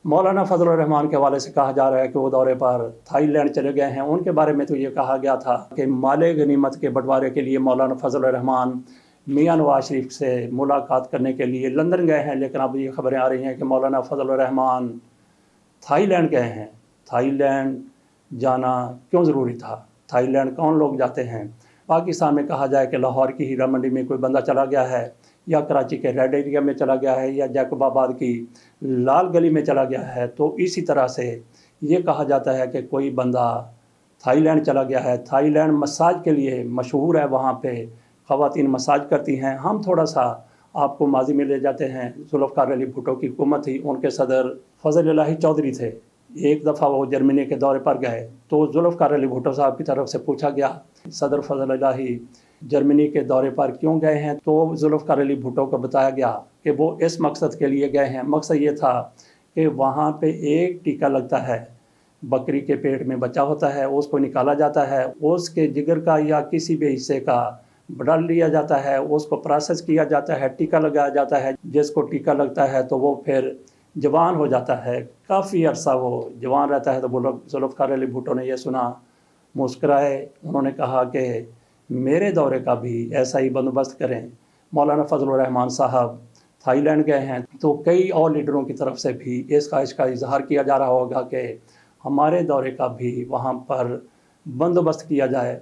मौलाना फजल रहमान के हवाले से कहा जा रहा है कि वो दौरे पर थाईलैंड चले गए हैं। उनके बारे में तो ये कहा गया था कि माले गनीमत के बंटवारे के लिए मौलाना फजल रहमान मियां नवाज शरीफ से मुलाकात करने के लिए लंदन गए हैं, लेकिन अब ये खबरें आ रही हैं कि मौलाना फजल रहमान थाईलैंड गए हैं। थाईलैंड जाना क्यों ज़रूरी था? थाईलैंड कौन लोग जाते हैं? पाकिस्तान में कहा जाए कि लाहौर की हीरा मंडी में कोई बंदा चला गया है, या कराची के रेड एरिया में चला गया है, या जैकबाबाद की लाल गली में चला गया है, तो इसी तरह से ये कहा जाता है कि कोई बंदा थाईलैंड चला गया है। थाईलैंड मसाज के लिए मशहूर है, वहाँ पे ख़वातीन मसाज करती हैं। हम थोड़ा सा आपको माजी में ले जाते हैं। जुल्फ़िकार अली भुट्टो की हुकूमत थी, उनके सदर फजल इलाही चौधरी थे। एक दफ़ा वो जर्मनी के दौरे पर गए तो जुल्फ़िकार अली भुट्टो साहब की तरफ से पूछा गया, सदर फजल इलाही जर्मनी के दौरे पर क्यों गए हैं? तो जुल्फ़िकार अली भुट्टो को बताया गया कि वो इस मकसद के लिए गए हैं। मकसद ये था कि वहाँ पे एक टीका लगता है, बकरी के पेट में बच्चा होता है, उसको निकाला जाता है, उसके जिगर का या किसी भी हिस्से का डाल लिया जाता है, उसको प्रोसेस किया जाता है, टीका लगाया जाता है। जिसको टीका लगता है तो वो फिर जवान हो जाता है, काफ़ी अरसा वो जवान रहता है। तो वो लोग जुल्फ़िकार अली भुट्टो ने यह सुना, मुस्कराए। उन्होंने कहा कि मेरे दौरे का भी ऐसा ही बंदोबस्त करें। मौलाना फजल रहमान साहब थाईलैंड गए हैं, तो कई और लीडरों की तरफ से भी इस ख्वाहिश का इजहार किया जा रहा होगा कि हमारे दौरे का भी वहाँ पर बंदोबस्त किया जाए।